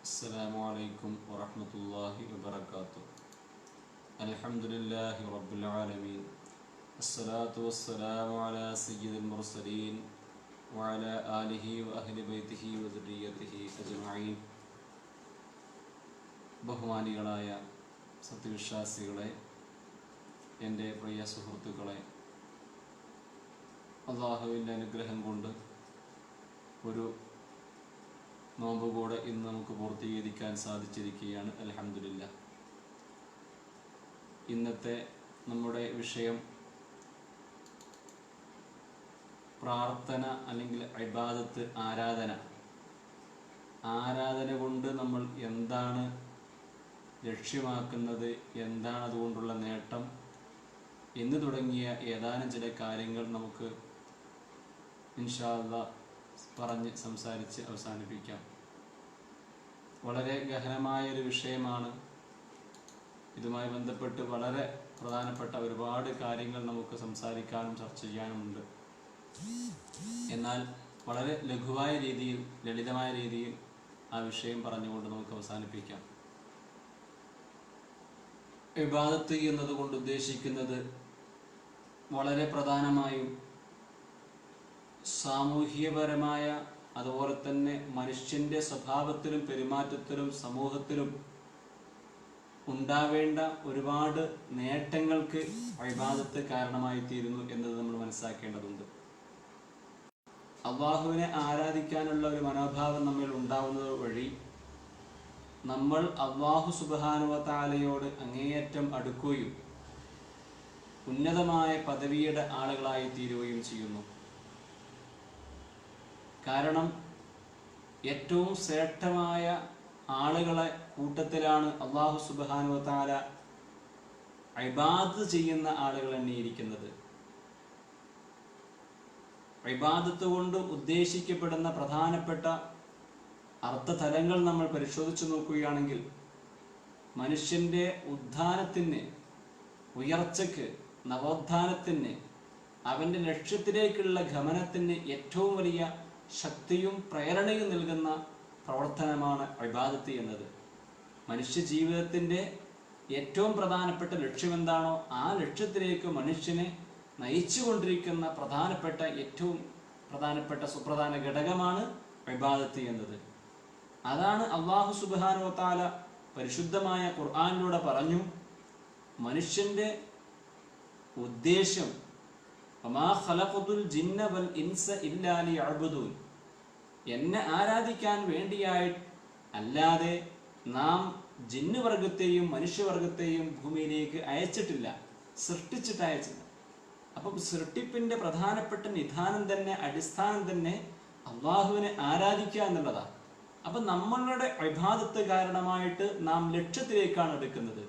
السلام عليكم ورحمة الله وبركاته. الحمد لله رب العالمين. الصلاة والسلام على سيد المرسلين وعلى آله وأهل بيته وذريته أجمعين. ബഹുമാനികളായ സത്യവിശ്വാസികളെ, എൻ്റെ പ്രിയ സുഹൃത്തുക്കളെ, അള്ളാഹുവിൻ്റെ അനുഗ്രഹം കൊണ്ട് ഒരു നോമ്പ് കൂടെ ഇന്ന് നമുക്ക് പൂർത്തീകരിക്കാൻ സാധിച്ചിരിക്കുകയാണ്. അൽഹംദുലില്ലാഹ്. ഇന്നത്തെ നമ്മുടെ വിഷയം പ്രാർത്ഥന അല്ലെങ്കിൽ ഇബാദത്ത്, ആരാധന കൊണ്ട് നമ്മൾ എന്താണ് ലക്ഷ്യമാക്കുന്നത്, എന്താണ് അതുകൊണ്ടുള്ള നേട്ടം എന്ന് തുടങ്ങിയ ഏതാനും ചില കാര്യങ്ങൾ നമുക്ക് ഇൻഷാ അല്ലാഹ് പറഞ്ഞ് സംസാരിച്ച് അവസാനിപ്പിക്കാം. വളരെ ഗഹനമായൊരു വിഷയമാണ്. ഇതുമായി ബന്ധപ്പെട്ട് വളരെ പ്രധാനപ്പെട്ട ഒരുപാട് കാര്യങ്ങൾ നമുക്ക് സംസാരിക്കാനും ചർച്ച ചെയ്യാനുമുണ്ട്. എന്നാൽ വളരെ ലഘുവായ രീതിയിൽ, ലളിതമായ രീതിയിൽ ആ വിഷയം പറഞ്ഞുകൊണ്ട് നമുക്ക് അവസാനിപ്പിക്കാം. ഇബാദത്ത് എന്നതുകൊണ്ട് ഉദ്ദേശിക്കുന്നത് വളരെ പ്രധാനമായും സാമൂഹ്യപരമായ, അതുപോലെ തന്നെ മനുഷ്യന്റെ സ്വഭാവത്തിലും പെരുമാറ്റത്തിലും സമൂഹത്തിലും ഉണ്ടാവേണ്ട ഒരുപാട് നേട്ടങ്ങൾക്ക് ഇബാദത്ത് കാരണമായി തീരുന്നു എന്നത് നമ്മൾ മനസ്സിലാക്കേണ്ടതുണ്ട്. അള്ളാഹുവിനെ ആരാധിക്കാനുള്ള ഒരു മനോഭാവം നമ്മിൽ ഉണ്ടാവുന്നത് വഴി നമ്മൾ അള്ളാഹു സുബ്ഹാനഹു വ തആലയോട് അങ്ങേയറ്റം അടുക്കുകയും ഉന്നതമായ പദവിയുടെ ആളുകളായി തീരുകയും ചെയ്യുന്നു. കാരണം ഏറ്റവും ശ്രേഷ്ഠമായ ആളുകളെ കൂട്ടത്തിലാണ് അള്ളാഹു സുബ്ഹാനഹു വ തആല ഇബാദത്ത് ചെയ്യുന്ന ആളുകൾ എണ്ണിയിരിക്കുന്നത്. ഇബാദത്ത് കൊണ്ട് ഉദ്ദേശിക്കപ്പെടുന്ന പ്രധാനപ്പെട്ട അർത്ഥതലങ്ങൾ നമ്മൾ പരിശോധിച്ചു നോക്കുകയാണെങ്കിൽ മനുഷ്യന്റെ ഉദ്ധാനത്തിന്, ഉയർച്ചയ്ക്ക്, നവോത്ഥാനത്തിന്, അവന്റെ ലക്ഷ്യത്തിലേക്കുള്ള ഗമനത്തിന് ഏറ്റവും വലിയ ശക്തിയും പ്രേരണയും നൽകുന്ന പ്രവർത്തനമാണ് ഇബാദത്ത് എന്നത്. മനുഷ്യ ജീവിതത്തിന്റെ ഏറ്റവും പ്രധാനപ്പെട്ട ലക്ഷ്യം എന്താണോ ആ ലക്ഷ്യത്തിലേക്ക് മനുഷ്യനെ നയിച്ചുകൊണ്ടിരിക്കുന്ന ഏറ്റവും പ്രധാനപ്പെട്ട സുപ്രധാന ഘടകമാണ് ഇബാദത്ത് എന്നത്. അതാണ് അല്ലാഹു സുബ്ഹാനഹു വ തആല പരിശുദ്ധമായ ഖുർആനിലൂടെ പറഞ്ഞു, മനുഷ്യന്റെ ഉദ്ദേശം വമാ ഖലഖതുൽ ജിന്ന വൽ ഇൻസ ഇല്ലാ ലിയഅ്ബുദൂൻ, എന്നെ ആരാധിക്കാൻ വേണ്ടിയായി അല്ലാതെ നാം ജിന്ന് വർഗത്തെയും മനുഷ്യവർഗത്തെയും ഭൂമിയിലേക്ക് അയച്ചിട്ടില്ല, സൃഷ്ടിച്ചിട്ട് അയച്ചില്ല. അപ്പം സൃഷ്ടിപ്പിന്റെ പ്രധാനപ്പെട്ട നിധാനം തന്നെ, അടിസ്ഥാനം തന്നെ അള്ളാഹുവിനെ ആരാധിക്കുക എന്നുള്ളതാണ്. അപ്പൊ നമ്മളുടെ ഇബാദത്ത് കാരണമായിട്ട് നാം ലക്ഷ്യത്തിലേക്കാണ് എടുക്കുന്നത്.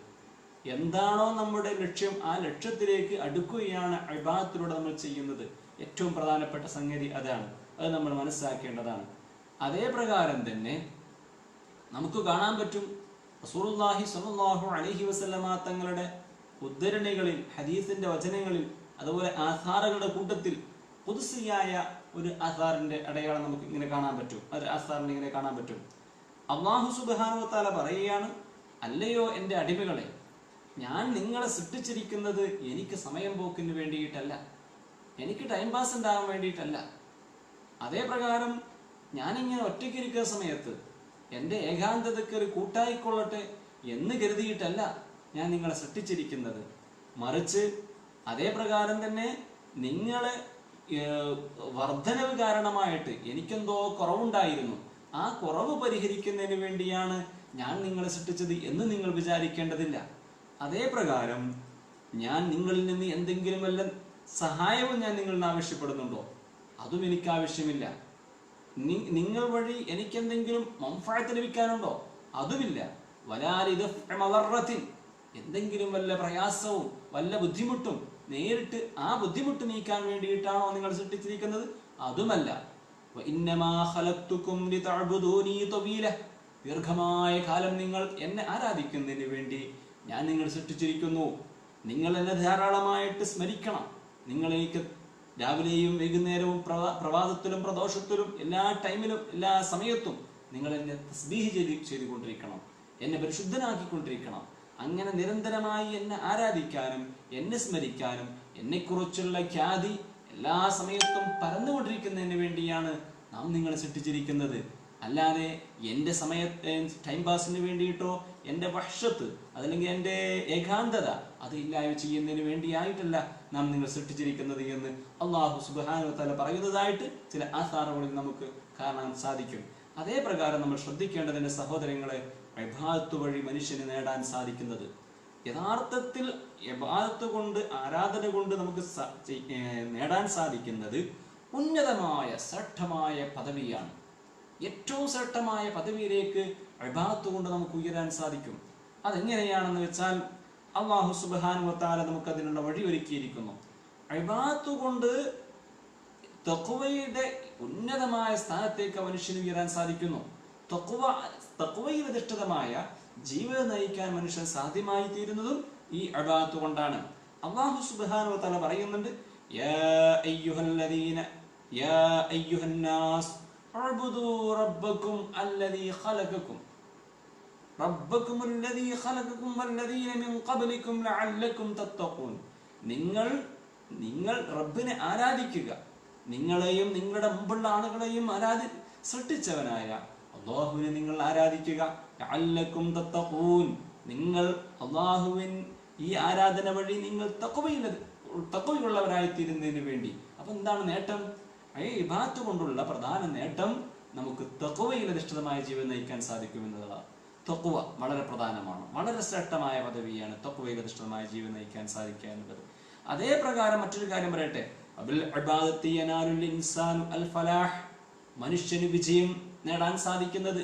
എന്താണോ നമ്മുടെ ലക്ഷ്യം ആ ലക്ഷ്യത്തിലേക്ക് അടുക്കുകയാണ് ഇബാദത്തിലൂടെ നമ്മൾ ചെയ്യുന്നത്. ഏറ്റവും പ്രധാനപ്പെട്ട സംഗതി അതാണ്. അത് നമ്മൾ മനസ്സിലാക്കേണ്ടതാണ്. അതേ പ്രകാരം തന്നെ നമുക്ക് കാണാൻ പറ്റും, റസൂലുള്ളാഹി സ്വല്ലല്ലാഹു അലൈഹി വസല്ലമ തങ്ങളുടെ ഉദ്ധരണികളിൽ, ഹദീസിന്റെ വചനങ്ങളിൽ, അതുപോലെ ആസാറുകളുടെ കൂട്ടത്തിൽ ഖുദ്സിയായ ഒരു ആസാറിന്റെ അടയാളം നമുക്ക് ഇങ്ങനെ കാണാൻ പറ്റും. ഇങ്ങനെ കാണാൻ പറ്റും. അല്ലാഹു സുബ്ഹാനഹു വ തആല പറയുകയാണ്, അല്ലയോ എൻ്റെ അടിമകളെ, ഞാൻ നിങ്ങളെ സൃഷ്ടിച്ചിരിക്കുന്നത് എനിക്ക് സമയം പോക്കിന് വേണ്ടിയിട്ടല്ല, എനിക്ക് ടൈം പാസ് ഉണ്ടാകാൻ വേണ്ടിയിട്ടല്ല. അതേ പ്രകാരം ഞാനിങ്ങനെ ഒറ്റയ്ക്കിരിക്കുന്ന സമയത്ത് എൻ്റെ ഏകാന്തതയ്ക്ക് ഒരു കൂട്ടായിക്കൊള്ളട്ടെ എന്ന് കരുതിയിട്ടല്ല ഞാൻ നിങ്ങളെ സൃഷ്ടിച്ചിരിക്കുന്നത്. മറിച്ച് അതേ പ്രകാരം തന്നെ നിങ്ങളെ വർധനവ് കാരണമായിട്ട് എനിക്കെന്തോ കുറവുണ്ടായിരുന്നു, ആ കുറവ് പരിഹരിക്കുന്നതിന് വേണ്ടിയാണ് ഞാൻ നിങ്ങളെ സൃഷ്ടിച്ചത് എന്ന് നിങ്ങൾ വിചാരിക്കേണ്ടതില്ല. അതേ പ്രകാരം ഞാൻ നിങ്ങളിൽ നിന്ന് എന്തെങ്കിലും വല്ല സഹായവും ഞാൻ നിങ്ങളിൽ നിന്ന് ആവശ്യപ്പെടുന്നുണ്ടോ? അതും എനിക്ക് ആവശ്യമില്ല. നിങ്ങൾ വഴി എനിക്കെന്തെങ്കിലും മൻഫഅത്ത് ലഭിക്കാനുണ്ടോ? അതുമില്ല. എന്തെങ്കിലും വല്ല പ്രയാസവും വല്ല ബുദ്ധിമുട്ടും നേരിട്ട് ആ ബുദ്ധിമുട്ട് നീക്കാൻ വേണ്ടിയിട്ടാണോ നിങ്ങൾ സൃഷ്ടിച്ചിരിക്കുന്നത്? അതുമല്ല. ദീർഘമായ കാലം നിങ്ങൾ എന്നെ ആരാധിക്കുന്നതിന് വേണ്ടി ഞാൻ നിങ്ങൾ സൃഷ്ടിച്ചിരിക്കുന്നു. നിങ്ങൾ എന്നെ ധാരാളമായിട്ട് സ്മരിക്കണം. നിങ്ങൾ എനിക്ക് രാവിലെയും വൈകുന്നേരവും പ്രഭാതത്തിലും പ്രദോഷത്തിലും എല്ലാ ടൈമിലും എല്ലാ സമയത്തും നിങ്ങൾ എന്നെ തസ്ബീഹ് ചെയ്തുകൊണ്ടിരിക്കണം, എന്നെ പരിശുദ്ധനാക്കിക്കൊണ്ടിരിക്കണം. അങ്ങനെ നിരന്തരമായി എന്നെ ആരാധിക്കാനും എന്നെ സ്മരിക്കാനും എന്നെക്കുറിച്ചുള്ള ഖ്യാതി എല്ലാ സമയത്തും പരന്നുകൊണ്ടിരിക്കുന്നതിന് വേണ്ടിയാണ് നാം നിങ്ങളെ സൃഷ്ടിച്ചിരിക്കുന്നത്. അല്ലാതെ എൻ്റെ ടൈം പാസിന് വേണ്ടിയിട്ടോ എൻ്റെ വഹ്ഷത്ത് അതല്ലെങ്കിൽ എൻ്റെ ഏകാന്തത അത് ഇല്ലായ്മ ചെയ്യുന്നതിന് വേണ്ടിയായിട്ടല്ല നാം നിങ്ങൾ സൃഷ്ടിച്ചിരിക്കുന്നത് എന്ന് അള്ളാഹു സുബ്ഹാനഹു വ തആല പറയുന്നതായിട്ട് ചില ആസാറുകളിൽ നമുക്ക് കാണാൻ സാധിക്കും. അതേ പ്രകാരം നമ്മൾ ശ്രദ്ധിക്കേണ്ടതിൻ്റെ സഹോദരങ്ങളെ, ഇബാദത്ത് വഴി മനുഷ്യന് നേടാൻ സാധിക്കുന്നത്, യഥാർത്ഥത്തിൽ ഇബാദത്ത് കൊണ്ട് ആരാധന കൊണ്ട് നമുക്ക് നേടാൻ സാധിക്കുന്നത് ഉന്നതമായ ശ്രേഷ്ഠമായ പദവിയാണ്. ഏറ്റവും ശ്രേഷ്ഠമായ പദവിയിലേക്ക് ഇബാദത്ത് കൊണ്ട് നമുക്ക് ഉയരാൻ സാധിക്കും. അതെങ്ങനെയാണെന്ന് വെച്ചാൽ അല്ലാഹു സുബ്ഹാനഹു വ തആല നമുക്ക് അതിനുള്ള വഴി ഒരുക്കിയിരിക്കുന്നു. ഇബാദത്ത് കൊണ്ട് തഖ്വയുടെ ഉന്നതമായ സ്ഥാനത്തേക്ക് മനുഷ്യന് ഉയരാൻ സാധിക്കുന്നു. തഖ്വയിൽ അധിഷ്ഠിതമായ ജീവിതം നയിക്കാൻ മനുഷ്യൻ സാധ്യമായി തീരുന്നതും ഈ ഇബാദത്ത് കൊണ്ടാണ്. അല്ലാഹു സുബ്ഹാനഹു വ തആല പറയുന്നുണ്ട്, യാ അയ്യുഹന്നാസ് അഅ്ബുദൂ റബ്ബക്കും അല്ലദീ ഖലഖക്കും വല്ലദീന മിൻ ഖബ്ലിക്കും ലഅല്ലക്കും തത്തഖൂൻ. നിങ്ങൾ റബ്ബിനെ ആരാധിക്കുക, നിങ്ങളെയും നിങ്ങളുടെ മുമ്പുള്ള ആളുകളെയും സൃഷ്ടിച്ചവനായ അല്ലാഹുവിനെ നിങ്ങൾ ആരാധിക്കുക. ലഅല്ലക്കും തത്തഖൂൻ, നിങ്ങൾ അല്ലാഹുവിൻ ഈ ആരാധന വഴി നിങ്ങൾ തഖ്വയുള്ളവരായി തീരുന്നതിന് വേണ്ടി. അപ്പൊ എന്താണ് നേട്ടം? ഇബാദത്ത് കൊണ്ടുള്ള പ്രധാന നേട്ടം നമുക്ക് തഖ്വയിൽ അധിഷ്ഠിതമായ ജീവിതം നയിക്കാൻ സാധിക്കും എന്നതാണ്. തഖ്വ വളരെ പ്രധാനമാണ്, വളരെ ശ്രേഷ്ഠമായ പദവിയാണ് തഖ്വയിൽ അധിഷ്ഠിതമായ ജീവിതം നയിക്കാൻ സാധിക്കുക എന്നുള്ളത്. അതേ പ്രകാരം മറ്റൊരു കാര്യം പറയട്ടെ, അബിൽ ഇബാദത്തി യനാലുൽ ഇൻസാനു അൽ ഫലാഹ്, മനുഷ്യന് വിജയം നേടാൻ സാധിക്കുന്നത്,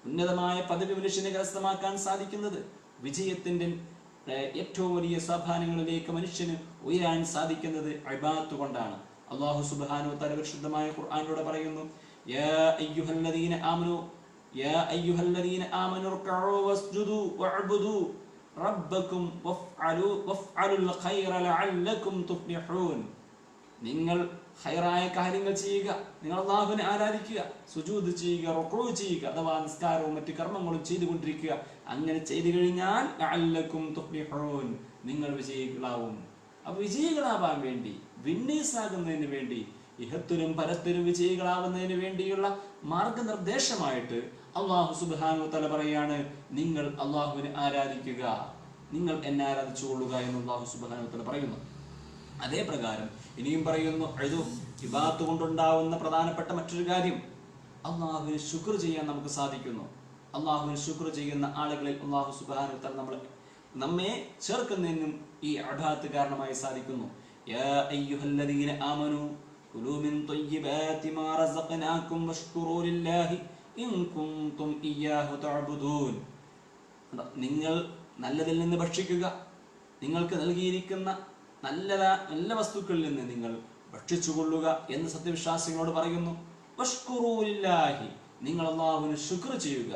ഉന്നതമായ പദവി മനുഷ്യനെ കരസ്ഥമാക്കാൻ സാധിക്കുന്നത്, വിജയത്തിന്റെ ഏറ്റവും വലിയ സോപാനങ്ങളിലേക്ക് മനുഷ്യന് ഉയരാൻ സാധിക്കുന്നത് ഇബാദത്ത് കൊണ്ടാണ്. അല്ലാഹു സുബ്ഹാനഹു വ തആല പരിശുദ്ധമായ ഖുർആനിലൂടെ പറയുന്നു, യാ അയ്യുഹല്ലദീന ആമനു ർകഉ വസ്ജുദു വഅബ്ദു റബ്ബക്കും വഫ്അലുൽ ഖൈറ ലഅല്ലക്കും തുഫ്ലിഹൂൻ. നിങ്ങൾ ഖൈറായ കാര്യങ്ങൾ ചെയ്യുക, നിങ്ങൾ അല്ലാഹുവിനെ ആരാധിക്കുക, സുജൂദ് ചെയ്യുക, റുക്ഊ ചെയ്യുക, അഥവാ നിസ്കാരവും മറ്റു കർമ്മങ്ങളും ചെയ്തുകൊണ്ടിരിക്കുക. അങ്ങനെ ചെയ്തു കഴിഞ്ഞാൽ ലഅല്ലക്കും തുഫ്ലിഹൂൻ, നിങ്ങൾ വിജയികളാവും. അപ്പൊ വിജയികളാവാൻ വേണ്ടി, വിന്നേഴ്സ് ആകുന്നതിന് വേണ്ടി, ഇഹത്തിലും പരത്തിലും വിജയികളാവുന്നതിന് വേണ്ടിയുള്ള മാർഗനിർദ്ദേശമായിട്ട് അല്ലാഹു സുബ്ഹാനഹു വ തആല പറയാണ്, നിങ്ങൾ അല്ലാഹുവിനെ ആരാധിക്കുക, നിങ്ങൾ എന്നെ ആരാധിച്ചുകൊള്ളുക എന്ന് അല്ലാഹു സുബ്ഹാനഹു വ തആല പറയുന്നു. അതേ പ്രകാരം ഇനിയും പറയുന്നു, ഇബാദത്ത് കൊണ്ടുണ്ടാവുന്ന പ്രധാനപ്പെട്ട മറ്റൊരു കാര്യം, അല്ലാഹുവിന് ശുക്ർ ചെയ്യാൻ നമുക്ക് സാധിക്കുന്നു. അല്ലാഹുവിന് ശുക്ർ ചെയ്യുന്ന ആളുകളിൽ അല്ലാഹു സുബ്ഹാനഹു വ തആല നമ്മെ ചേർക്കുന്നതിനും ഈ ഇബാദത്ത് കാരണമായി സാധിക്കുന്നു. യാ അയ്യുഹല്ലദീന ആമനു കുലൂ മിൻ ത്വയ്യിബാതി മാ റസഖനാകും വഷ്കുറൂ ലില്ലാഹി ഇൻ കുൻതും ഇയ്യാഹു തഅബ്ദൂൻ. നിങ്ങൾ നല്ലതിൽ നിന്ന് ഭക്ഷിക്കുക, നിങ്ങൾക്ക് നൽകിയിരിക്കുന്ന നല്ല വസ്തുക്കളിൽ നിന്ന് നിങ്ങൾ ഭക്ഷിച്ചുകൊള്ളുക എന്ന് സത്യവിശ്വാസികളോട് പറയുന്നു. വഷ്കുറൂ ലില്ലാഹി, നിങ്ങൾ അല്ലാഹുവിന് ശുക്ർ ചെയ്യുക.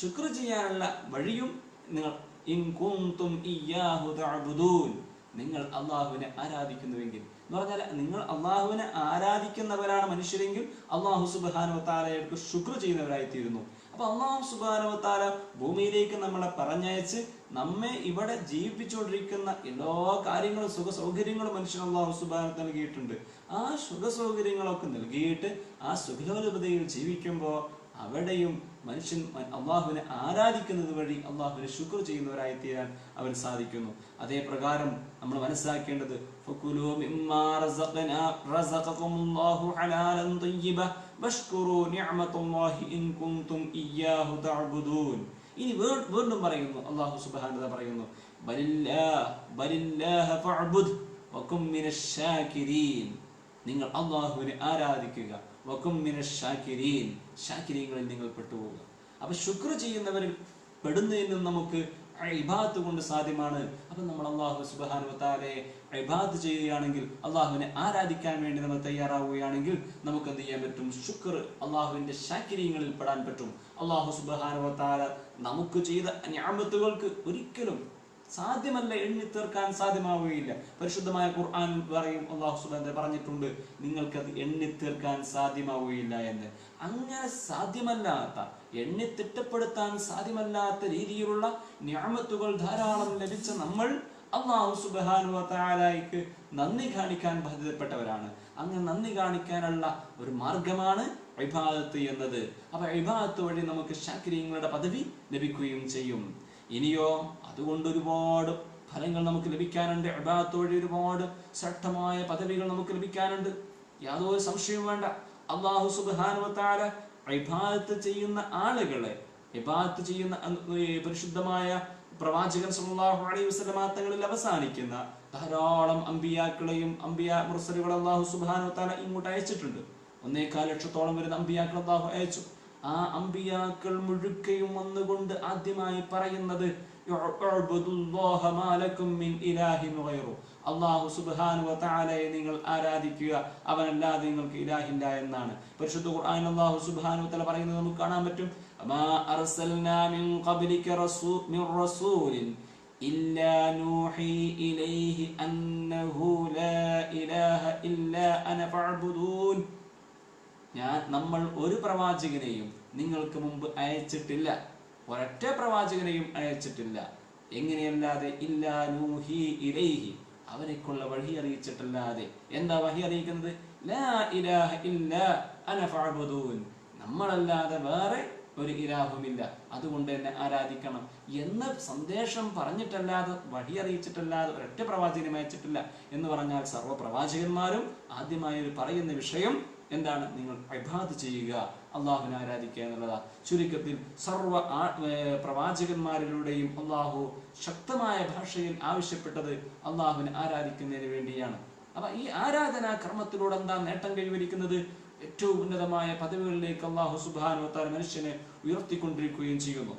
ശുക്ർ ചെയ്യാനുള്ള വഴിയും നിങ്ങൾ ഇൻ കുൻതും ഇയ്യാഹു തഅബ്ദൂൻ, നിങ്ങൾ അല്ലാഹുവിനെ ആരാധിക്കുന്നുവെങ്കിൽ എന്ന് പറഞ്ഞാൽ നിങ്ങൾ അല്ലാഹുവിനെ ആരാധിക്കുന്നവരാണ് മനുഷ്യരെങ്കിൽ അല്ലാഹു സുബ്ഹാനഹു വ തആലയ്ക്ക് ശുക്ർ ചെയ്യുന്നവരായി തീരുന്നു. അപ്പൊ അല്ലാഹു സുബ്ഹാനഹു വ തആല ഭൂമിയിലേക്ക് നമ്മളെ പറഞ്ഞയച്ച് നമ്മെ ഇവിടെ ജീവിപ്പിച്ചുകൊണ്ടിരിക്കുന്ന എല്ലാ കാര്യങ്ങളും സുഖ സൗകര്യങ്ങളും മനുഷ്യൻ അല്ലാഹു സുബ്ഹാനഹു വ തആല നൽകിയിട്ടുണ്ട്. ആ സുഖ സൗകര്യങ്ങളൊക്കെ നൽകിയിട്ട് ആ സുഖലോലുപതയിൽ ജീവിക്കുമ്പോൾ അവിടെയും മനുഷ്യൻ അള്ളാഹുവിനെ ആരാധിക്കുന്നത് വഴി അള്ളാഹുവിനെ ശുക്ർ ചെയ്യുന്നവരായി തീരാൻ അവന് സാധിക്കുന്നു. അതേ പ്രകാരം നമ്മൾ മനസ്സിലാക്കേണ്ടത്, ഇനി വീണ്ടും പറയുന്നു, അല്ലാഹു സുബ്ഹാനഹു വ തആല പറയുന്നു, നിങ്ങൾ അള്ളാഹുവിനെ ആരാധിക്കുക, ശാകിരീങ്ങളിൽ നിങ്ങൾ പെട്ടുപോകുക. അപ്പൊ ശുക്ർ ചെയ്യുന്നവരിൽ പെടുന്നതിനും നമുക്ക് ഇബാദത്ത് കൊണ്ട് സാധ്യമാണ്. അപ്പൊ നമ്മൾ അല്ലാഹു സുബ്ഹാനഹു വ തആലയെ ഇബാദത്ത് ചെയ്യുകയാണെങ്കിൽ, അള്ളാഹുവിനെ ആരാധിക്കാൻ വേണ്ടി നമ്മൾ തയ്യാറാവുകയാണെങ്കിൽ നമുക്ക് എന്ത് ചെയ്യാൻ പറ്റും? ശുക്ർ, അള്ളാഹുവിന്റെ ശാകിരീങ്ങളിൽ പെടാൻ പറ്റും. അല്ലാഹു സുബ്ഹാനഹു വ തആല നമുക്ക് ചെയ്ത നിഅമത്തുകൾക്ക് ഒരിക്കലും സാധ്യമല്ല, എണ്ണി തീർക്കാൻ സാധ്യമാവുകയില്ല. പരിശുദ്ധമായ ഖുർആൻ പറയും, അല്ലാഹു സുബ്ഹാനഹു പറഞ്ഞിട്ടുണ്ട്, നിങ്ങൾക്കത് എണ്ണി തീർക്കാൻ സാധ്യമാവുകയില്ല എന്ന്. അങ്ങനെ സാധ്യമല്ലാത്ത, എണ്ണി തിട്ടപ്പെടുത്താൻ സാധ്യമല്ലാത്ത രീതിയിലുള്ള നിഅമത്തുകൾ ധാരാളം ലഭിച്ച നമ്മൾ അല്ലാഹു സുബ്ഹാനഹു വ തആലയ്ക്ക് നന്ദി കാണിക്കാൻ ബാധ്യതപ്പെട്ടവരാണ്. അങ്ങനെ നന്ദി കാണിക്കാനുള്ള ഒരു മാർഗമാണ് ഇബാദത്ത് എന്നത്. അപ്പൊ ഇബാദത്ത് വഴി നമുക്ക് ശാകിരീങ്ങളുടെ പദവി ലഭിക്കുകയും ചെയ്യും. ഇനിയോ അതുകൊണ്ട് ഒരുപാട് ഫലങ്ങൾ നമുക്ക് ലഭിക്കാനുണ്ട്. ഇബാദത്ത് വഴി ഒരുപാട് ശ്രേഷ്ഠമായ പദവികൾ നമുക്ക് ലഭിക്കാനുണ്ട്, യാതൊരു സംശയവും വേണ്ട. അല്ലാഹു സുബ്ഹാനഹു വ തആല ഇബാദത്ത് ചെയ്യുന്ന ആളുകളെ, ഇബാദത്ത് ചെയ്യുന്ന പരിശുദ്ധമായ പ്രവാചകൻ സല്ലല്ലാഹു അലൈഹി വസല്ലം തങ്ങളിൽ അവസാനിക്കുന്ന ധാരാളം അമ്പിയാക്കളെയും മുർസലുകളെ അല്ലാഹു സുബ്ഹാനഹു വ തആല ഇങ്ങോട്ട് അയച്ചിട്ടുണ്ട്. 1.25 ലക്ഷത്തോളം വരുന്ന അമ്പിയാക്കൾ അല്ലാഹു അയച്ചു. ആ അമ്പിയാക്കൾ മുഴുക്കയും വന്നുകൊണ്ട് ആദ്യമായി പറയുന്നത് അല്ലാഹു സുബ്ഹാനഹു വ തആലയെ നിങ്ങൾ ആരാധിക്കുക, അവനല്ലാതെ നിങ്ങൾക്ക് ഇലാഹില്ല എന്നാണ്. പരിശുദ്ധ ഖുർആനിൽ അല്ലാഹു സുബ്ഹാനഹു വ തആല പറയുന്നത് നമുക്ക് കാണാൻ പറ്റും. മാ അർസൽനാ മിൻ ഖബ്ലിക റസൂലിൻ ഇല്ലാ നൂഹി ഇലൈഹി അന്നഹു ലാ ഇലാഹ ഇല്ലാ അന ഫഅബ്ദൂൻ. നമ്മൾ ഒരു പ്രവാചകനെയും നിങ്ങൾക്ക് മുമ്പ് അയച്ചിട്ടില്ല, ഒരൊറ്റ പ്രവാചകനെയും അയച്ചിട്ടില്ല. എങ്ങനെയല്ലാതെ ഇല്ലാ നൂഹി ഇലൈഹി, അവരെക്കുള്ള വഴി അറിയിച്ചിട്ടല്ലാതെ. എന്താ വഹി അറിയിക്കുന്നത്? ലാ ഇലാഹ ഇല്ലാ അന ഫഅബ്ദൂൻ, നമ്മളല്ലാതെ വേറെ ഒരു ഇലാഹുമില്ല, അതുകൊണ്ട് എന്നെ ആരാധിക്കണം എന്ന സന്ദേശം പറഞ്ഞിട്ടല്ലാതെ, വഴി അറിയിച്ചിട്ടല്ലാതെ ഒരൊറ്റ പ്രവാചകനും അയച്ചിട്ടില്ല എന്ന് പറഞ്ഞാൽ സർവ്വ പ്രവാചകന്മാരും ആദ്യമായി പറയുന്ന വിഷയം എന്താണ്? നിങ്ങൾ ഇബാദത്ത് ചെയ്യുക, അള്ളാഹുവിനെ ആരാധിക്കുക എന്നുള്ളതാണ്. ചുരുക്കത്തിൽ സർവ്വ പ്രവാചകന്മാരിലൂടെയും അള്ളാഹു ശക്തമായ ഭാഷയിൽ ആവശ്യപ്പെട്ടത് അള്ളാഹുവിനെ ആരാധിക്കുന്നതിന് വേണ്ടിയാണ്. അപ്പൊ ഈ ആരാധനാ കർമ്മത്തിലൂടെ എന്താ നേട്ടം കൈവരിക്കുന്നത്? ഏറ്റവും ഉന്നതമായ പദവികളിലേക്ക് അല്ലാഹു സുബ്ഹാനഹു വ തആല മനുഷ്യനെ ഉയർത്തിക്കൊണ്ടിരിക്കുകയും ചെയ്യുന്നു.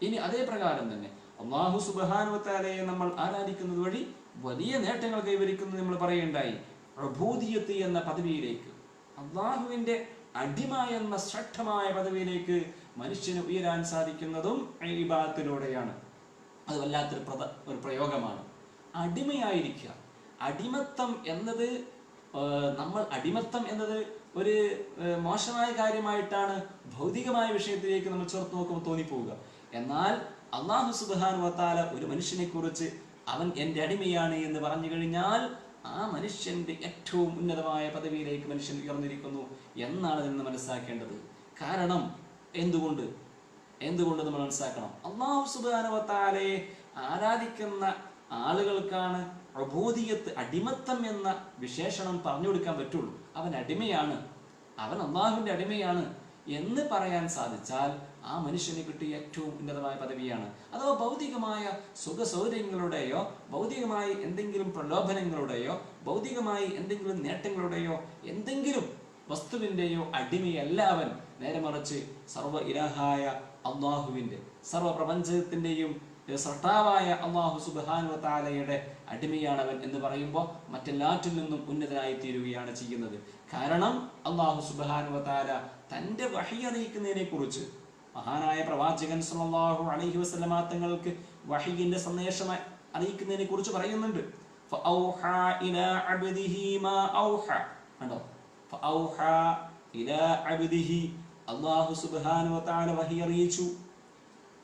ഇനി അതേ പ്രകാരം തന്നെ അല്ലാഹു സുബ്ഹാനഹു വ തആലയെ നമ്മൾ ആരാധിക്കുന്നത് വഴി വലിയ നേട്ടങ്ങൾ കൈവരിക്കുന്നത് നമ്മൾ പറയുണ്ടായി. ഉബൂദിയ്യത്ത് എന്ന പദവിയിലേക്ക്, അല്ലാഹുവിന്റെ അടിമ എന്ന ശ്രേഷ്ഠമായ പദവിയിലേക്ക് മനുഷ്യന് ഉയരാൻ സാധിക്കുന്നതും ഇബാദത്തിലൂടെയാണ്. അത് വല്ലാത്തൊരു പ്രയോഗമാണ്. അടിമയായിരിക്കുക. അടിമത്തം എന്നത് ഒരു മോശമായ കാര്യമായിട്ടാണ് ഭൗതികമായ വിഷയത്തിലേക്ക് നമ്മൾ ചേർത്ത് നോക്കുമ്പോൾ തോന്നിപ്പോവുക. എന്നാൽ അല്ലാഹു സുബ്ഹാനഹു വ തആല ഒരു മനുഷ്യനെ കുറിച്ച് അവൻ എൻ്റെ അടിമയാണ് എന്ന് പറഞ്ഞു കഴിഞ്ഞാൽ ആ മനുഷ്യന്റെ ഏറ്റവും ഉന്നതമായ പദവിയിലേക്ക് മനുഷ്യൻ ഉയർന്നിരിക്കുന്നു എന്നാണ് നിന്ന് മനസ്സിലാക്കേണ്ടത്. കാരണം എന്തുകൊണ്ട് നമ്മൾ മനസ്സിലാക്കണം? അല്ലാഹു സുബ്ഹാനഹു വ തആലയെ ആരാധിക്കുന്ന ആളുകൾക്കാണ് ഉബൂദിയ്യത്ത്, അടിമത്തം എന്ന വിശേഷണം പറഞ്ഞു കൊടുക്കാൻ പറ്റുള്ളൂ. അവൻ അടിമയാണ്, അവൻ അല്ലാഹുവിന്റെ അടിമയാണ് എന്ന് പറയാൻ സാധിച്ചാൽ ആ മനുഷ്യന് കിട്ടിയ ഏറ്റവും ഉന്നതമായ പദവിയാണ്. അഥവാ ഭൗതികമായ സുഖസൗകര്യങ്ങളുടെയോ ഭൗതികമായി എന്തെങ്കിലും പ്രലോഭനങ്ങളുടെയോ ഭൗതികമായി എന്തെങ്കിലും നേട്ടങ്ങളുടെയോ എന്തെങ്കിലും വസ്തുവിന്റെയോ അടിമയല്ല അവൻ. നേരെ മറിച്ച് സർവ്വ ഇലാഹായ അല്ലാഹുവിന്റെ, സർവ്വ പ്രപഞ്ചത്തിന്റെയും സൃഷ്ടാവായ അല്ലാഹു സുബ്ഹാനഹു വ തആലയുടെ അടിമയാണ് അവൻ എന്ന് പറയുമ്പോൾ മറ്റെല്ലാറ്റിൽ നിന്നും ഉന്നതനായി തീരുകയാണ് ചെയ്യുന്നത്. കാരണം അല്ലാഹു സുബ്ഹാനഹു വ തആല തന്റെ വഹി അറിയിക്കുന്നതിനെ കുറിച്ച് മഹാനായ പ്രവാചകൻ സല്ലല്ലാഹു അലൈഹി വസല്ലമ തങ്ങൾക്ക് വഹിയിന്റെ സന്ദേശം അറിയിക്കുന്നതിനെ കുറിച്ച് പറയുന്നുണ്ട്. ഫഔഹാ ഇലാ അബ്ദിഹി മാ ഔഹാ. കണ്ടോ? ഫഔഹാ ഇലാ അബ്ദിഹി, അല്ലാഹു സുബ്ഹാനഹു വ തആല വഹി അറിയിച്ചു.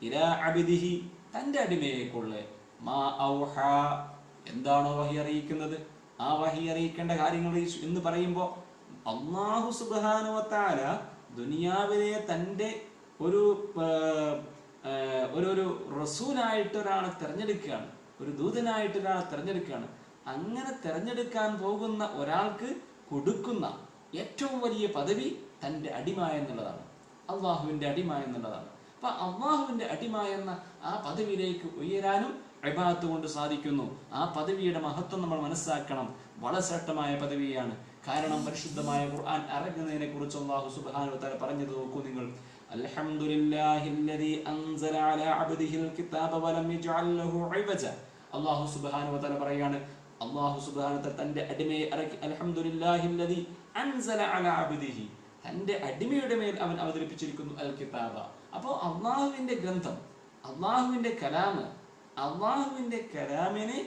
ഇലാ അബ്ദിഹി, തന്റെ അടിമയെക്കുള്ള. മാ ഔഹാ, എന്താണോ വഹി അറിയിക്കുന്നത് ആ വഹി അറിയിക്കേണ്ട കാര്യങ്ങൾ എന്ന് പറയുമ്പോൾ അല്ലാഹു സുബ്ഹാനഹു വ തആല ദുനിയാവിലെ തന്റെ ഒരു റസൂലായിട്ട് ഒരാളെ തെരഞ്ഞെടുക്കുകയാണ്, ഒരു ദൂതനായിട്ട് ഒരാളെ തെരഞ്ഞെടുക്കുകയാണ്. അങ്ങനെ തെരഞ്ഞെടുക്കാൻ പോകുന്ന ഒരാൾക്ക് കൊടുക്കുന്ന ഏറ്റവും വലിയ പദവി തന്റെ അടിമ എന്നുള്ളതാണ്, അള്ളാഹുവിന്റെ അടിമ എന്നുള്ളതാണ്. അപ്പൊ അള്ളാഹുവിന്റെ അടിമ എന്ന ആ പദവിയിലേക്ക് ഉയരാനും ഇബാദത്ത് കൊണ്ട് സാധിക്കുന്നു. ആ പദവിയുടെ മഹത്വം നമ്മൾ മനസ്സിലാക്കണം. വളരെ ശ്രേഷ്ഠമായ പദവിയാണ്. കാരണം പരിശുദ്ധമായ ഖുർആൻ ഇറങ്ങുന്നതിനെ കുറിച്ച് അല്ലാഹു സുബ്ഹാനഹു വ തആല പറഞ്ഞത് നോക്കൂ നിങ്ങൾ. അൽഹംദുലില്ലാഹില്ലദീ അൻസല അലാ അബ്ദിഹിൽ കിതാബ വലം യജ്അൽ ലഹു ഇവജ. അല്ലാഹു സുബ്ഹാനഹു വ തആല പറയാണ്, അല്ലാഹു സുബ്ഹാനഹു വ തആല തന്റെ അടിമയെ ഇറക്കി. അൽഹംദുലില്ലാഹില്ലദീ അൻസല അലാ അബ്ദിഹി, തന്റെ അടിമയുടെ മേൽ അവൻ അവതരിപ്പിച്ചിരിക്കുന്നു അൽ കിതാബ. അപ്പോൾ അള്ളാഹുവിന്റെ ഗ്രന്ഥം, അള്ളാഹുവിന്റെ കലാമ്, അള്ളാഹുവിന്റെ കലാമിനെ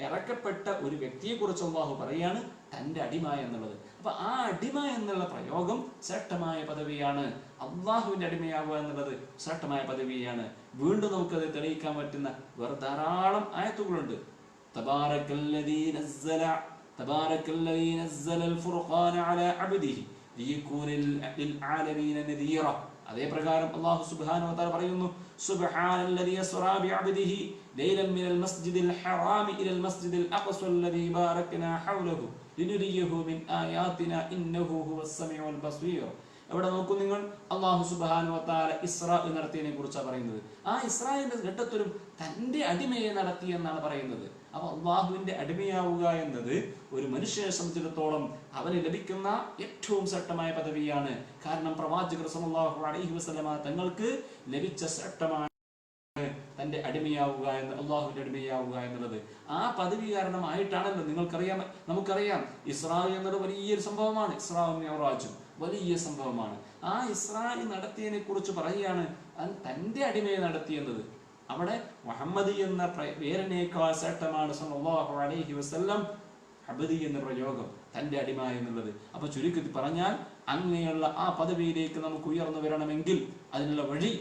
ഇറക്കപ്പെട്ട ഒരു വ്യക്തിയെ കുറിച്ച് അള്ളാഹു പറയാണ് തന്റെ അടിമ എന്നുള്ളത്. അപ്പൊ ആ അടിമ എന്നുള്ള പ്രയോഗം ശ്രേഷ്ഠമായ പദവിയാണ്. അള്ളാഹുവിന്റെ അടിമയാവുക എന്നുള്ളത് ശ്രേഷ്ഠമായ പദവിയാണ്. വീണ്ടും നമുക്കത് തെളിയിക്കാൻ പറ്റുന്ന വേറെ ധാരാളം ആയത്തുകളുണ്ട്. തബാറക്കല്ലദീ നസ്സലൽ ഖുർആന അലാ അബ്ദിഹി ലിയകൂന ലിൽആലമീന നദീറ. അതേ പ്രകാരം അല്ലാഹു സുബ്ഹാനഹു വ തആല പറയുന്നു, സുബ്ഹാനല്ലദീ അസ്റാ ബിഅബ്ദിഹി ലൈലൻ മിനൽ മസ്ജിദിൽ ഹറാമി ഇലൽ മസ്ജിദിൽ അഖ്സല്ലദീ ബാറക്നാ ഹൗലഹു ലിനുരിയഹു മിൻ ആയാതിനാ ഇന്നഹു ഹുവസ് സമീഉൽ ബസീർ. എവിടെ നോക്കൂ നിങ്ങൾ, അല്ലാഹു സുബ്ഹാനഹു വ തആല ഇസ്രാ നടത്തിയതിനെ കുറിച്ചാണ് പറയുന്നത്. ആ ഇസ്രായിന്റെ ഘട്ടത്തിലും തന്റെ അടിമയെ നടത്തി എന്നാണ് പറയുന്നത്. അപ്പൊ അള്ളാഹുവിന്റെ അടിമയാവുക എന്നത് ഒരു മനുഷ്യനെ സംബന്ധിച്ചിടത്തോളം അവന് ലഭിക്കുന്ന ഏറ്റവും ശ്രേഷ്ഠമായ പദവിയാണ്. കാരണം പ്രവാചകർ സല്ലല്ലാഹു അലൈഹി വസല്ലമ തങ്ങൾക്ക് ലഭിച്ച ശ്രേഷ്ഠമായ തന്റെ അടിമയാവുക എന്ന്, അള്ളാഹുവിന്റെ അടിമയാവുക എന്നുള്ളത്. ആ പദവി കാരണമായിട്ടാണല്ലോ നമുക്കറിയാം ഇസ്രാ എന്നത് വലിയൊരു സംഭവമാണ്. ഇസ്രാഉം മിഅ്റാജും വലിയ സംഭവമാണ്. ആ ഇസ്രാ നടത്തിയതിനെ കുറിച്ച് പറയുകയാണ് തന്റെ അടിമയെ നടത്തിയെന്നത്. അവിടെ മുഹമ്മദ് എന്ന പേരിനേക്കാൾ ശ്രേഷ്ഠമാണ് സല്ലല്ലാഹു അലൈഹി വസല്ലം അബ്ദി എന്ന പ്രയോഗം, തന്റെ അടിമ എന്നുള്ളത്. അപ്പൊ ചുരുക്കത്തിൽ പറഞ്ഞാൽ അങ്ങനെയുള്ള ആ പദവിയിലേക്ക് നമുക്ക് ഉയർന്നു വരണമെങ്കിൽ അതിനുള്ള വഴി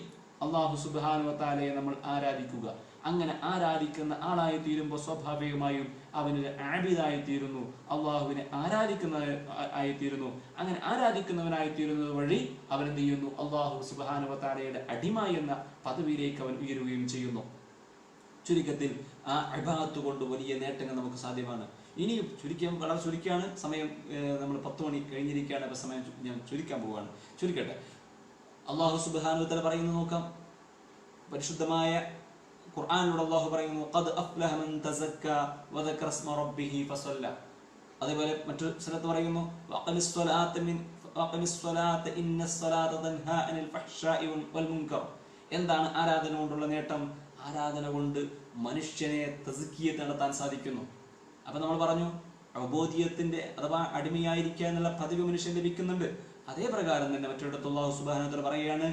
അല്ലാഹു സുബ്ഹാനഹു വ തആലയെ നമ്മൾ ആരാധിക്കുക. അങ്ങനെ ആരാധിക്കുന്ന ആളായി തീരുമ്പോൾ സ്വാഭാവികമായും അവനൊരു ആബിദായി തീരുന്നു, അള്ളാഹുവിനെ ആരാധിക്കുന്നതായി തീരുന്നു. അങ്ങനെ ആരാധിക്കുന്നവനായി തീരുന്നത് വഴി അവൻ എന്ത് ചെയ്യുന്നു, അള്ളാഹു സുബ്ഹാനഹു വ തആലയുടെ അടിമ എന്ന പദവിയിലേക്ക് അവൻ ഉയരുകയും ചെയ്യുന്നു. ചുരുക്കത്തിൽ ആ ഇബാദത്ത് കൊണ്ട് വലിയ നേട്ടങ്ങൾ നമുക്ക് സാധ്യമാണ്. ഇനി വളരെ ചുരുക്കിയാണ് സമയം, നമ്മൾ 10 മണി കഴിഞ്ഞിരിക്കുകയാണ്. അപ്പൊ സമയം ഞാൻ ചുരുക്കാൻ പോവുകയാണ്. ചുരുക്കട്ടെ, അള്ളാഹു സുബ്ഹാനഹു വ തആല പറയുന്നു നോക്കാം. പരിശുദ്ധമായ ഖുർആനിലൂടെ അല്ലാഹു പറയുന്നു, ഖദ് അഫ്ലഹ മൻ തസക്ക വദക്കറ ഇസ്മ റബ്ബിഹി ഫസല്ല. അതേപോലെ മറ്റൊരു സ്ഥലത്ത് പറയുന്നു, വഖമിസ് സ്വലാത്ത ഇന്നസ് സ്വലാത്ത തൻഹാ അനിൽ ഫഹ്ശാഇ വൽ മുൻകർ. എന്താണ് ആരാധന കൊണ്ടുള്ള നേട്ടം? ആരാധന കൊണ്ട് മനുഷ്യനെ തസ്കിയത്ത് നടത്താൻ സാധിക്കുന്നു. അപ്പൊ നമ്മൾ പറഞ്ഞു ഉബൂദിയത്തിന്റെ അഥവാ അടിമയായിരിക്കുക എന്നുള്ള പദവി മനുഷ്യൻ ലഭിക്കുന്നുണ്ട്. അതേ പ്രകാരം തന്നെ മറ്റൊരിടത്ത് അല്ലാഹു സുബ്ഹാനഹു വ തആല പറയാണ്,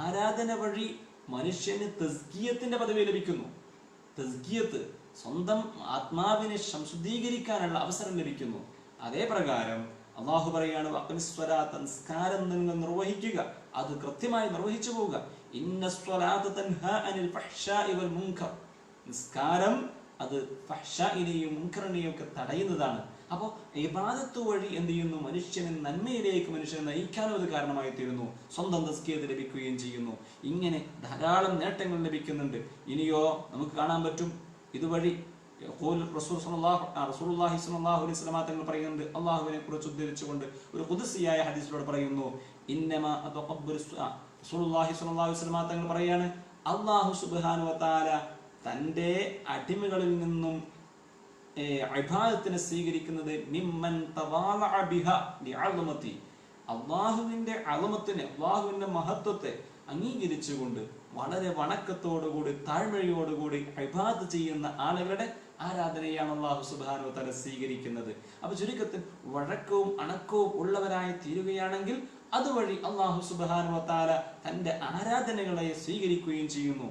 ആരാധന വഴി മനുഷ്യന് തസ്കിയത്തിന്റെ പദവി ലഭിക്കുന്നു. തസ്കിയത്ത്, സ്വന്തം ആത്മാവിനെ സംശുദ്ധീകരിക്കാനുള്ള അവസരം ലഭിക്കുന്നു. അതേ പ്രകാരം അള്ളാഹു പറയാണ്, നിസ്കാരം നിങ്ങൾ നിർവഹിക്കുക, അത് കൃത്യമായി നിർവഹിച്ചു പോവുക. നിസ്കാരം അത് ഫഹ്ശാഇനെയും മുൻകറിനെയും ഒക്കെ തടയുന്നതാണ്. അപ്പോൾ ഇബാദത്ത് വഴി എന്ത് ചെയ്യുന്നു, മനുഷ്യനെ നന്മയിലേക്ക് മനുഷ്യനെ നയിക്കാനും അത് കാരണമായി തീരുന്നു. സ്വന്തം തസ്കിയത്ത് ലഭിക്കുകയും ചെയ്യുന്നു. ഇങ്ങനെ ധാരാളം നേട്ടങ്ങൾ ലഭിക്കുന്നുണ്ട്. ഇനിയോ നമുക്ക് കാണാൻ പറ്റും ഇതുവഴി റസൂലുള്ളാഹി സ്വല്ലല്ലാഹു അലൈഹി വസല്ലം തങ്ങൾ പറയുന്നുണ്ട്, അള്ളാഹുവിനെ കുറിച്ച് ഉദ്ധരിച്ചുകൊണ്ട് ഒരു ഖുദ്സിയായ ഹദീസിലൂടെ പറയുന്നു, ഇന്നമാ അതഖബ്ബറു. റസൂലുള്ളാഹി സ്വല്ലല്ലാഹു അലൈഹി വസല്ലം തങ്ങൾ പറയാണ്, അല്ലാഹു സുബ്ഹാനഹു വ തആല തന്റെ അടിമകളിൽ നിന്നും ഇബാദത്തിനെ സ്വീകരിക്കുന്നത് മിമ്മൻ തവാലഅ ബിഹാ ലിഅളമതി. അല്ലാഹുവിന്റെ അളമത്തിനെ, അല്ലാഹുവിന്റെ മഹത്വത്തെ അംഗീകരിച്ചുകൊണ്ട് വളരെ വണക്കത്തോടുകൂടി താഴ്മയോടുകൂടി ഇബാദത്ത് ചെയ്യുന്ന ആളുകളുടെ ആരാധനയാണ് അല്ലാഹു സുബ്ഹാനഹു വ തആല സ്വീകരിക്കുന്നത്. അപ്പൊ ചുരുക്കത്തിൽ വഴക്കവും അണക്കവും ഉള്ളവരായി തീരുകയാണെങ്കിൽ അതുവഴി അല്ലാഹു സുബ്ഹാനഹു വ തആല തന്റെ ആരാധനകളെ സ്വീകരിക്കുകയും ചെയ്യുന്നു.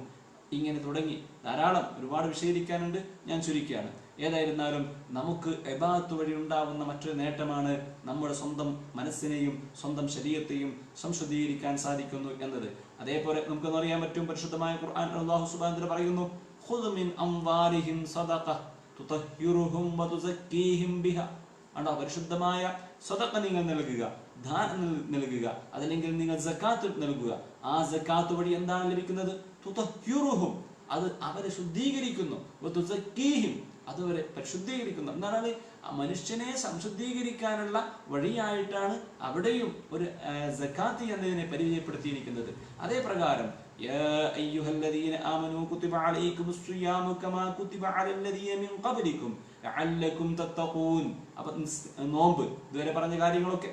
ഇങ്ങനെ തുടങ്ങി ധാരാളം ഒരുപാട് വിശദീകരിക്കാനുണ്ട്, ഞാൻ ചുരുക്കുകയാണ്. ഏതായിരുന്നാലും നമുക്ക് ഇബാദത്ത് വഴി ഉണ്ടാവുന്ന മറ്റൊരു നേട്ടമാണ് നമ്മുടെ സ്വന്തം മനസ്സിനെയും സ്വന്തം ശരീരത്തെയും സംശുദ്ധീകരിക്കാൻ സാധിക്കുന്നു എന്നത്. അതേപോലെ നമുക്കൊന്ന് അറിയാൻ പറ്റും, പരിശുദ്ധമായ ഖുർആൻ അല്ലാഹു സുബ്ഹാനഹു വ തആല പറയുന്നു, ഖുദ് മിൻ അംവാലിഹിം സദഖ തുതഹിറുഹും വതുസക്കീഹിം ബിഹാ. അണ്ടോ, പരിശുദ്ധമായ സദഖ നിങ്ങൾ നൽകുക, ദാനം നൽകുക, അതല്ലെങ്കിൽ നിങ്ങൾ സക്കാത്ത് നൽകുക. ആ സക്കാത്ത് വഴി എന്താണ് ലഭിക്കുന്നത്? തുതഹിറുഹും, അത് അവരെ ശുദ്ധീകരിക്കുന്നു, വതുസക്കീഹിം, അതുവരെ പരിശുദ്ധീകരിക്കുന്നു. എന്താണ് മനുഷ്യനെ സംശുദ്ധീകരിക്കാനുള്ള വഴിയായിട്ടാണ് അവിടെയും ഒരു സക്കാത്ത് എന്നതിനെ പരിചയപ്പെടുത്തിയിരിക്കുന്നത്. അതേ പ്രകാരം യാ അയ്യുഹല്ലദീന ആമനൂ കുതിബ അലൈക്കുമുസ് സിയാമു കമാ കുതിബ അലല്ലദീന മിൻ ഖബ്ലിക്കും ലഅല്ലക്കും തത്തഖൂൻ. അപ്പൊ നോമ്പ്, ഇതുവരെ പറഞ്ഞ കാര്യങ്ങളൊക്കെ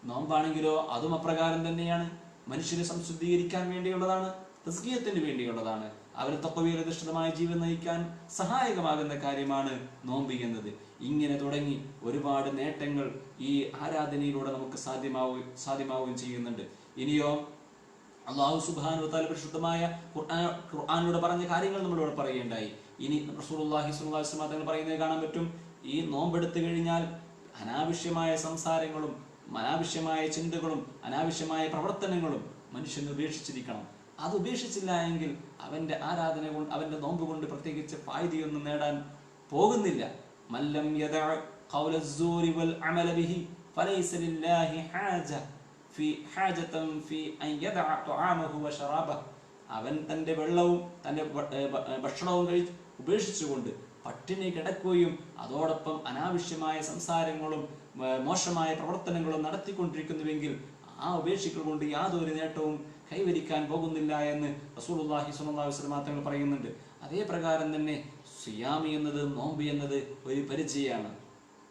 നോമ്പാണെങ്കിലോ അതും അപ്രകാരം തന്നെയാണ്. മനുഷ്യനെ സംശുദ്ധീകരിക്കാൻ വേണ്ടിയുള്ളതാണ്, തസ്കിയത്തിന് വേണ്ടിയുള്ളതാണ്. അവർ തഖ്വയിലധിഷ്ഠിതമായ ജീവിതം നയിക്കാൻ സഹായകമാകുന്ന കാര്യമാണ് നോമ്പ് എന്നത്. ഇങ്ങനെ തുടങ്ങി ഒരുപാട് നേട്ടങ്ങൾ ഈ ആരാധനയിലൂടെ നമുക്ക് സാധ്യമാവുകയും ചെയ്യുന്നുണ്ട്. ഇനിയോ അള്ളാഹു സുബ്ഹാനഹു വ തആല പരിശുദ്ധമായ ഖുർആനിലൂടെ പറഞ്ഞ കാര്യങ്ങൾ നമ്മളിവിടെ പറയുകയുണ്ടായി. ഇനി റസൂലുള്ളാഹി സ്വല്ലല്ലാഹു അലൈഹി വസല്ലം തങ്ങൾ പറയുന്നത് കാണാൻ പറ്റും. ഈ നോമ്പെടുത്തു കഴിഞ്ഞാൽ അനാവശ്യമായ സംസാരങ്ങളും അനാവശ്യമായ ചിന്തകളും അനാവശ്യമായ പ്രവർത്തനങ്ങളും മനുഷ്യൻ ഉപേക്ഷിച്ചിരിക്കണം. അത് ഉപേക്ഷിച്ചില്ല എങ്കിൽ അവന്റെ ആരാധന കൊണ്ട്, അവന്റെ നോമ്പ് കൊണ്ട് പ്രത്യേകിച്ച് ഫായിദയൊന്നും നേടാൻ പോകുന്നില്ല. മല്ലം യദഅ ഖൗല അസ്സൂരി വൽ അമല ബിഹി ഫലൈസ ലില്ലാഹി ഹാജതൻ ഫീ അൻ യദഅ തുആമഹു വ ശറാബഹു. അവൻ തന്റെ വെള്ളവും തന്റെ ഭക്ഷണവും ഉപേക്ഷിച്ചുകൊണ്ട് പട്ടിണി കിടക്കുകയും അതോടൊപ്പം അനാവശ്യമായ സംസാരങ്ങളും മോശമായ പ്രവർത്തനങ്ങളും നടത്തിക്കൊണ്ടിരിക്കുന്നുവെങ്കിൽ ആ ഉപേക്ഷിക്കൽ കൊണ്ട് യാതൊരു നേട്ടവും കൈവരിക്കാൻ പോകുന്നില്ല എന്ന് റസൂലുള്ളാഹി സ്വല്ലല്ലാഹു അലൈഹി വസല്ലം തങ്ങൾ പറയുന്നുണ്ട്. അതേ പ്രകാരം തന്നെ സിയാമി എന്നത്, നോമ്പ് എന്നത് ഒരു പരിചയമാണ്.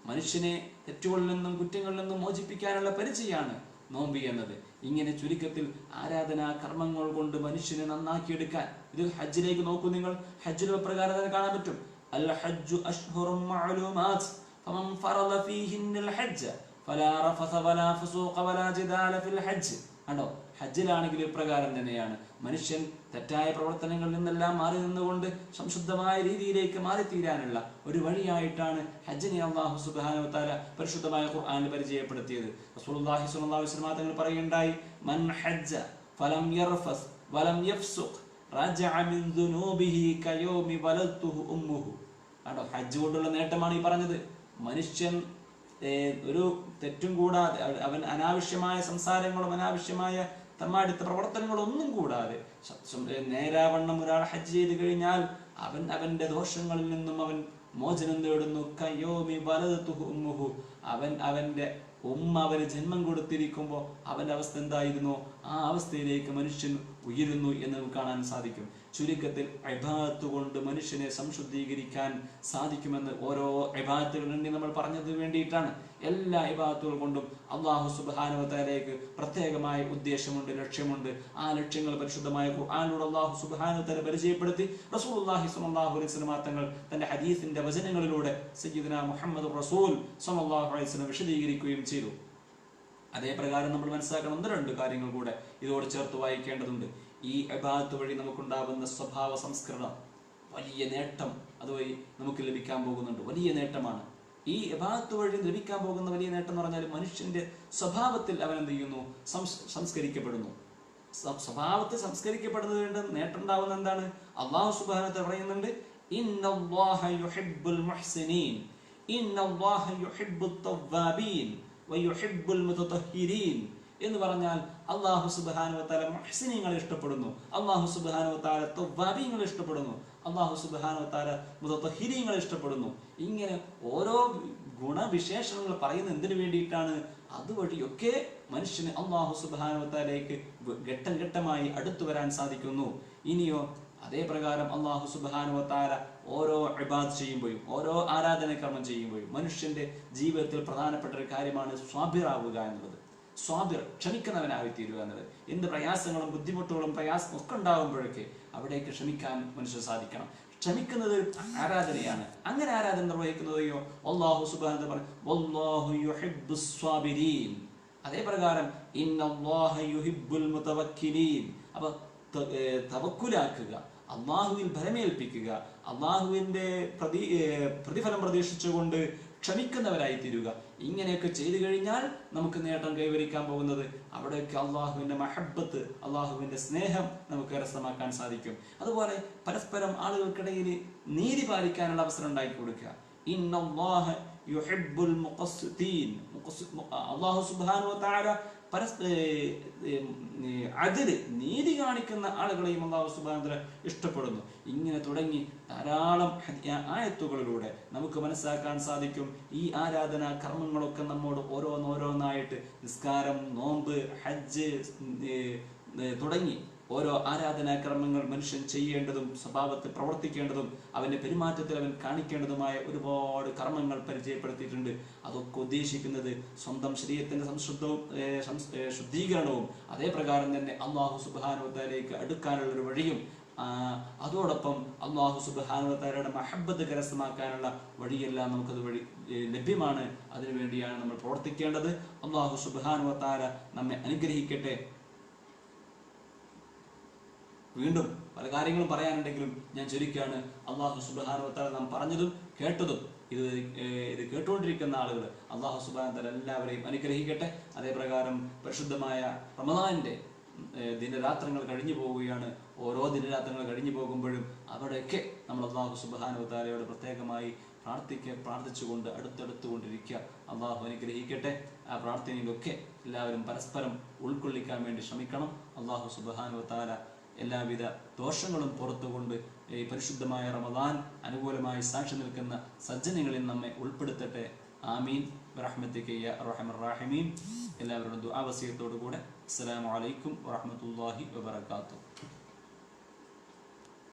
മനുഷ്യനെ തെറ്റുകളിൽ നിന്നും കുറ്റങ്ങളിൽ നിന്നും മോചിപ്പിക്കാനുള്ള പരിചയമാണ് നോമ്പ് എന്നത്. ഇങ്ങനെ ചുരുക്കത്തിൽ ആരാധനാ കർമ്മങ്ങൾ കൊണ്ട് മനുഷ്യനെ നന്നാക്കിയെടുക്കാൻ, ഇത് ഹജ്ജിലേക്ക് നോക്കൂ നിങ്ങൾ. ഹജ്ജിൽ പ്രകാരം തന്നെ കാണാൻ പറ്റും. അൽ ഹജ്ജു അശ്ഹുറും മഅലൂമാത്ത് ഫമൻ ഫറള ഫീഹിന്നൽ ഹജ്ജ ഫലാ റഫസ വലാ ഫുസൂഖ വലാ ജിദാല ഫിൽ ഹജ്ജ്. കണ്ടോ, ഹജ്ജിലാണെങ്കിൽ ഇപ്രകാരം തന്നെയാണ്. മനുഷ്യൻ തെറ്റായ പ്രവർത്തനങ്ങളിൽ നിന്നെല്ലാം മാറി നിന്നുകൊണ്ട് സംശുദ്ധമായ രീതിയിലേക്ക് മാറിത്തീരാനുള്ള ഒരു വഴിയായിട്ടാണ് ഹജ്ജിനെ അല്ലാഹു സുബ്ഹാനഹു വ തആല പരിശുദ്ധമായ ഖുർആനിൽ പരിചയപ്പെടുത്തിയത്. റസൂലുള്ളാഹി സ്വല്ലല്ലാഹു അലൈഹി വസല്ലം തങ്ങൾ പറയുകയുണ്ടായി, മൻ ഹജ്ജ ഫലം യർഫസ് വലം യഫ്സുഖ് റജഅ മിൻ ദുനൂബിഹി കയൗമി വലദതുഹു ഉമ്മുഹു. കണ്ടോ, ഹജ്ജ് കൊണ്ടുള്ള നേട്ടമാണ് ഈ പറഞ്ഞത്. മനുഷ്യൻ ഒരു തെറ്റും കൂടാതെ, അവൻ അനാവശ്യമായ സംസാരങ്ങളും അനാവശ്യമായ തമ്മാടിത്ത പ്രവർത്തനങ്ങളും ഒന്നും കൂടാതെ നേരാവണ്ണം ഒരാൾ ഹജ്ജ് ചെയ്ത് കഴിഞ്ഞാൽ അവൻ അവന്റെ ദോഷങ്ങളിൽ നിന്നും അവൻ മോചനം നേടുന്നു. കയ്യോമി വലദതുഹു ഉമ്മുഹു. അവന്റെ ഉമ്മ അവന് ജന്മം കൊടുത്തിരിക്കുമ്പോൾ അവന്റെ അവസ്ഥ എന്തായിരുന്നു, ആ അവസ്ഥയിലേക്ക് മനുഷ്യൻ ഉയരുന്നു എന്ന് നമുക്ക് കാണാൻ സാധിക്കും. ചുരുക്കത്തിൽ ഇബാദത്ത് കൊണ്ട് മനുഷ്യനെ സംശുദ്ധീകരിക്കാൻ സാധിക്കുമെന്ന് ഓരോ ഇബാദത്തുകളിൽ നമ്മൾ പറഞ്ഞത് വേണ്ടിയിട്ടാണ്. എല്ലാ ഇബാദത്തുകൾ കൊണ്ടും അല്ലാഹു സുബ്ഹാനഹു വ തആലയ്ക്ക് പ്രത്യേകമായ ഉദ്ദേശമുണ്ട്, ലക്ഷ്യമുണ്ട്. ആ ലക്ഷ്യങ്ങൾ പരിശുദ്ധമായ ഖുർആനിലൂടെ അല്ലാഹു സുബ്ഹാനഹു വ തആല പരിചയപ്പെടുത്തി റസൂലുള്ളാഹി സ്വല്ലല്ലാഹു അലൈഹി വസല്ലം തങ്ങൾ തന്റെ ഹദീസിന്റെ വചനങ്ങളിലൂടെ സയ്യിദുനാ മുഹമ്മദ് റസൂൽ സ്വല്ലല്ലാഹു അലൈഹി വസല്ലം വിശദീകരിക്കുകയും ചെയ്തു. അതേ പ്രകാരം നമ്മൾ മനസ്സിലാക്കണം, ഒന്ന് രണ്ട് കാര്യങ്ങൾ കൂടെ ഇതോട് ചേർത്ത് വായിക്കേണ്ടതുണ്ട്. ഈ ഇബാദത്ത് വഴി നമുക്കുണ്ടാകുന്ന സ്വഭാവ സംസ്കരണം വലിയ നേട്ടം അതുവഴി നമുക്ക് ലഭിക്കാൻ പോകുന്നുണ്ട്. വലിയ നേട്ടമാണ് ഈ ഇബാദത്ത് വഴി ലഭിക്കാൻ പോകുന്ന വലിയ നേട്ടം എന്ന് പറഞ്ഞാൽ മനുഷ്യന്റെ സ്വഭാവത്തിൽ അവൻ എന്ത് ചെയ്യുന്നു, സംസ്കരിക്കപ്പെടുന്നു. സ്വഭാവത്തിൽ സംസ്കരിക്കപ്പെടുന്നത് കൊണ്ട് നേട്ടം ഉണ്ടാവുന്ന എന്താണ്, അല്ലാഹു സുബ്ഹാനഹു വ തആല പറയുന്നുണ്ട്, ഇന്നല്ലാഹ യുഹിബ്ബുൽ മുഹ്സിനീൻ ഇന്നല്ലാഹ യുഹിബ്ബുത് തവ്വാബീൻ വയുഹിബ്ബുൽ മുതതഹിരീൻ എന്ന് പറഞ്ഞാൽ അല്ലാഹു സുബ്ഹാനഹു വ തആല മുഹ്സിനീങ്ങളെ ഇഷ്ടപ്പെടുന്നു, അല്ലാഹു സുബ്ഹാനഹു വ തആല തവ്വാബീങ്ങളെ ഇഷ്ടപ്പെടുന്നു, അല്ലാഹു സുബ്ഹാനഹു വ തആല മുതതഹിരീങ്ങളെ ഇഷ്ടപ്പെടുന്നു. ഇങ്ങനെ ഓരോ ഗുണവിശേഷണങ്ങൾ പറയുന്നത് എന്തിനു വേണ്ടിയിട്ടാണ്? അതുവഴിയൊക്കെ മനുഷ്യന് അല്ലാഹു സുബ്ഹാനഹു വ തആലയ്ക്ക് ഘട്ടം ഘട്ടമായി അടുത്തു വരാൻ സാധിക്കുന്നു. ഇനിയോ അതേ പ്രകാരം അല്ലാഹു സുബ്ഹാനഹു വ തആല ഓരോ ഇബാദത്ത് ചെയ്യുമ്പോഴും ഓരോ ആരാധനകർമ്മം ചെയ്യുമ്പോഴും മനുഷ്യന്റെ ജീവിതത്തിൽ പ്രധാനപ്പെട്ട ഒരു കാര്യമാണ് സ്വാബിറാവുക എന്നുള്ളത്. സ്വാബിർ, ക്ഷമിക്കുന്നവനായി തീരുക എന്നത്. എന്ത് പ്രയാസങ്ങളും ബുദ്ധിമുട്ടുകളും പ്രയാസം ഒക്കെ ഉണ്ടാകുമ്പോഴൊക്കെ അവിടേക്ക് ക്ഷമിക്കാൻ മനുഷ്യൻ സാധിക്കണം. ക്ഷമിക്കുന്നത് ആരാധനയാണ്. അങ്ങനെ ആരാധന നിർവഹിക്കുന്നതോ അല്ലാഹു സുബ്ഹാനഹു വ തആല വല്ലാഹു യുഹിബ്ബുസ് സ്വാബിരീൻ. അതേ പ്രകാരം ഇന്നല്ലാഹ യുഹിബ്ബുൽ മുതവക്കിലീൻ. അപ്പോൾ തവക്കുലാക്കുക, അള്ളാഹുവിൽ ഭരമേൽപ്പിക്കുക, അള്ളാഹുവിന്റെ പ്രതിഫലം പ്രതീക്ഷിച്ചുകൊണ്ട് ക്ഷമിക്കുന്നവരായി തീരുക. ഇങ്ങനെയൊക്കെ ചെയ്തു കഴിഞ്ഞാൽ നമുക്ക് നേട്ടം കൈവരിക്കാൻ പോകുന്നത് അവിടെയൊക്കെ അള്ളാഹുവിന്റെ മഹബ്ബത്ത്, അള്ളാഹുവിന്റെ സ്നേഹം നമുക്ക് കരസ്ഥമാക്കാൻ സാധിക്കും. അതുപോലെ പരസ്പരം ആളുകൾക്കിടയിൽ നീതി പാലിക്കാനുള്ള അവസരം ഉണ്ടാക്കി കൊടുക്കുക. ഇന്നല്ലാഹ യുഹിബ്ബുൽ മുഖസ്സിതീൻ. അല്ലാഹു സുബ്ഹാനഹു വ തആല അതില് നീതി കാണിക്കുന്ന ആളുകളെയും അല്ലാഹു സുബ്ഹാനഹു വ തആല ഇഷ്ടപ്പെടുന്നു. ഇങ്ങനെ തുടങ്ങി ധാരാളം ആയത്തുകളിലൂടെ നമുക്ക് മനസ്സിലാക്കാൻ സാധിക്കും ഈ ആരാധനാ കർമ്മങ്ങളൊക്കെ നമ്മോട് ഓരോന്നോരോന്നായിട്ട് നിസ്കാരം, നോമ്പ്, ഹജ്ജ് തുടങ്ങി ഓരോ ആരാധനാക്രമങ്ങൾ മനുഷ്യൻ ചെയ്യേണ്ടതും സ്വഭാവത്തിൽ പ്രവർത്തിക്കേണ്ടതും അവന്റെ പെരുമാറ്റത്തിൽ അവൻ കാണിക്കേണ്ടതുമായ ഒരുപാട് കർമ്മങ്ങൾ പരിചയപ്പെടുത്തിയിട്ടുണ്ട്. അതൊക്കെ ഉദ്ദേശിക്കുന്നത് സ്വന്തം ശരീരത്തിന്റെ ശുദ്ധീകരണവും അതേ പ്രകാരം തന്നെ അല്ലാഹു സുബ്ഹാനഹു വ തആലയ്ക്ക് അടുക്കാനുള്ള ഒരു വഴിയും അതോടൊപ്പം അല്ലാഹു സുബ്ഹാനഹു വ തആലയുടെ മഹബ്ബത്ത് കരസ്ഥമാക്കാനുള്ള വഴിയെല്ലാം നമുക്കത് വഴി ലഭ്യമാണ്. അതിനുവേണ്ടിയാണ് നമ്മൾ പ്രവർത്തിക്കേണ്ടത്. അല്ലാഹു സുബ്ഹാനഹു വ തആല നമ്മെ അനുഗ്രഹിക്കട്ടെ. വീണ്ടും പല കാര്യങ്ങളും പറയാനുണ്ടെങ്കിലും ഞാൻ ചുരുക്കുകയാണ്. അള്ളാഹു സുബ്ഹാനഹു വ തആല നാം പറഞ്ഞതും കേട്ടതും ഇത് കേട്ടുകൊണ്ടിരിക്കുന്ന ആളുകൾ അള്ളാഹു സുബ്ഹാനഹു വ തആല എല്ലാവരെയും അനുഗ്രഹിക്കട്ടെ. അതേപ്രകാരം പരിശുദ്ധമായ റമദാനിന്റെ ദിനരാത്രങ്ങൾ കഴിഞ്ഞു പോവുകയാണ്. ഓരോ ദിനരാത്രങ്ങൾ കഴിഞ്ഞു പോകുമ്പോഴും അവിടെയൊക്കെ നമ്മൾ അള്ളാഹു സുബ്ഹാനഹു വ തആലയോട് പ്രത്യേകമായി പ്രാർത്ഥിച്ചുകൊണ്ട് അടുത്തടുത്തുകൊണ്ടിരിക്കുക. അള്ളാഹു അനുഗ്രഹിക്കട്ടെ. ആ പ്രാർത്ഥനയിലൊക്കെ എല്ലാവരും പരസ്പരം ഉൾക്കൊള്ളിക്കാൻ വേണ്ടി ശ്രമിക്കണം. അള്ളാഹു സുബ്ഹാനഹു വ തആല എല്ലാവിധ ദോഷങ്ങളും പുറത്തുകൊണ്ട് ഈ പരിശുദ്ധമായ റമദാൻ അനുകൂലമായി സാക്ഷി നിൽക്കുന്ന സജ്ജനങ്ങളിൽ നമ്മെ ഉൾപ്പെടുത്തട്ടെ. ആമീൻ ബിറഹ്മതിക യാ അർഹമർ റഹീമീൻ. എല്ലാവരോടും ദുആ വസിയത്തോടു കൂടെ അസ്സലാമു അലൈക്കും വറഹ്മത്തുള്ളാഹി വബറകാതുഹു.